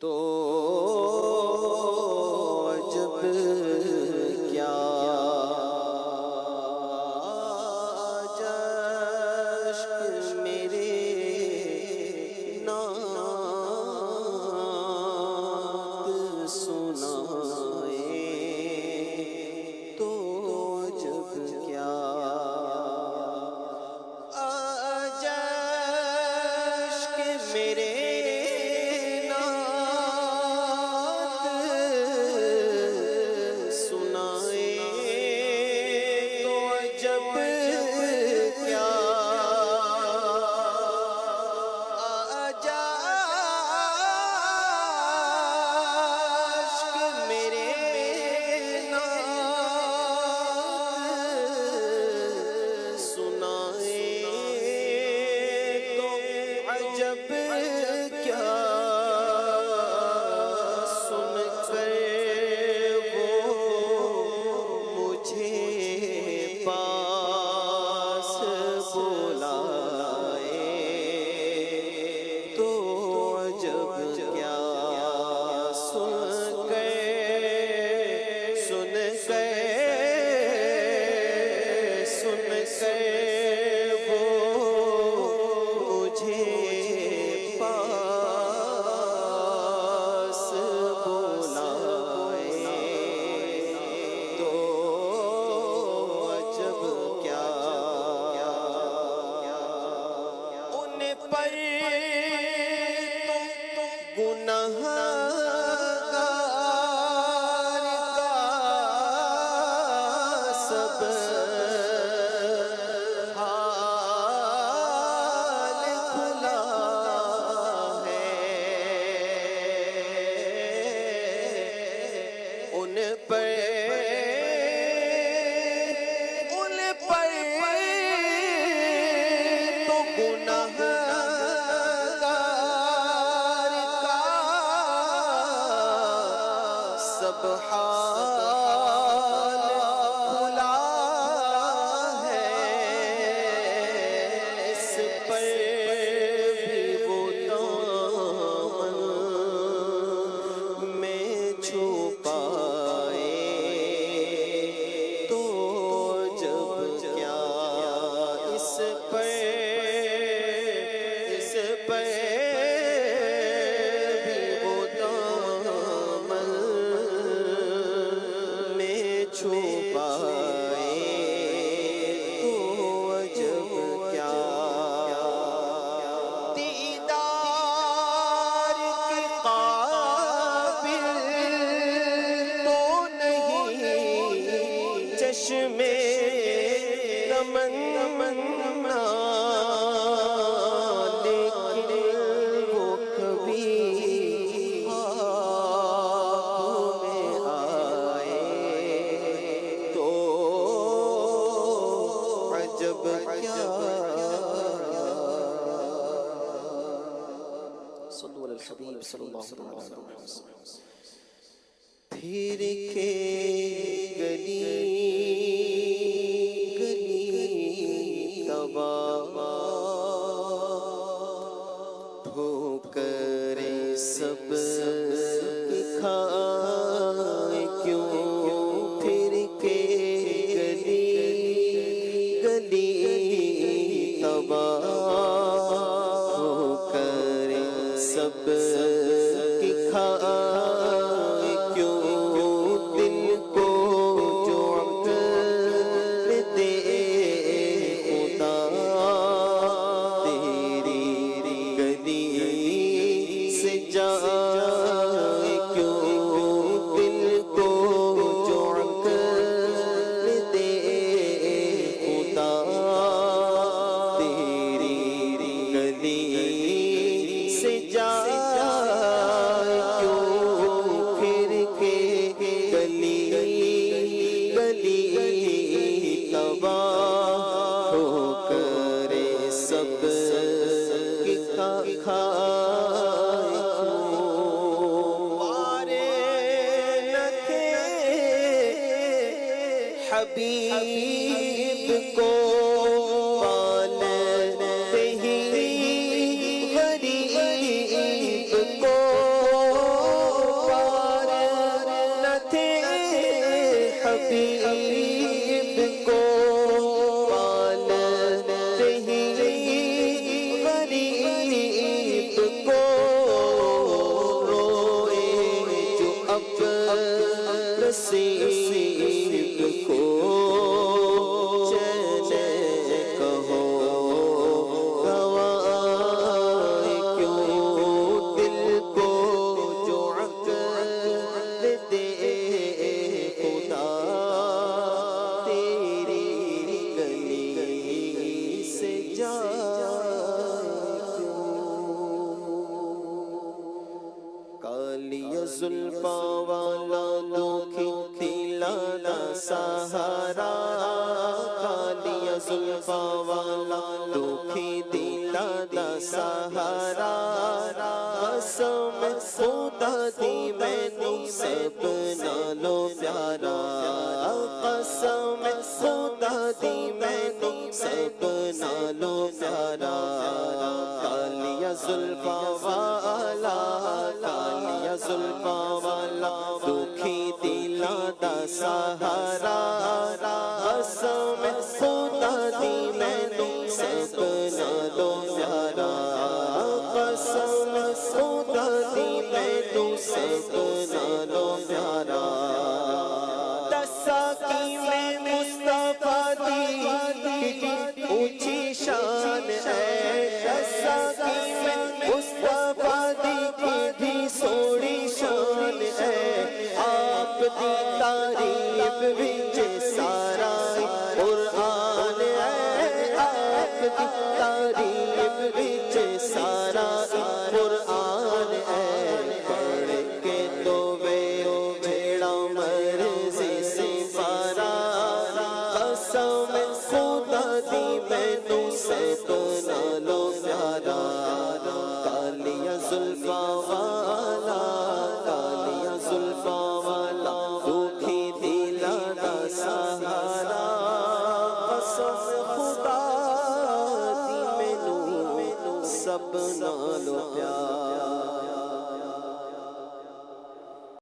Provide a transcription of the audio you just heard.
تو عجب کیا جشن میرے نعت سنائے تو عجب کیا جشن میرے پھر کے گلی گلی تباہ ٹھوکریں سب کھائے کیوں پھر کے گلی گلی تباہ ٹھوکریں سب کھائے کیوں دل کو جو عقل دے خدا تیری گلی سے جائے کیوں دل کو جو عقل دے خدا تیری گلی سے جائے کیوں پھر کے گلی گلی تباہ ہو کر سب کھائے پارے نہ تھے حبیب کو پالتے ہی غریب کو نصیب کو چین کہو گوائے کیوں دل کو جو عقل دے خدا تیری گلی سے جائے کالی زلفاں والا دکھی دلانا سہارا کالی زلفاں والا دکھی دلانا سہارا قسم خدا دی میں نے سب نالو پیارا قسم خدا دی میں نے سب نالو پیارا کالی زلفاں والا کالی زلفاں والا دکھی دلاں دا سہارا قسم خدا دی میں نے سب نالو پیارا قسم خدا دی میں نے سب نالو پیارا دسا کی میں مصطفیٰ دی اونچی شان ہے دسا کی میں مصطفیٰ دی بھی سوڑی شان ہے آپ دی تعریف وچ سارا قرآن ہے آپ دی تعریف وچ سارا قرآن ہے پڑھ کے تو وے جھیڑا مرضی سے پارا قسم خدا دی مینوں سب نالو پیارا کالی زلفاں والا کالی زلفاں والا دکھی دلانا سہارا قسم خدا دی مینوں سب نالو پیارا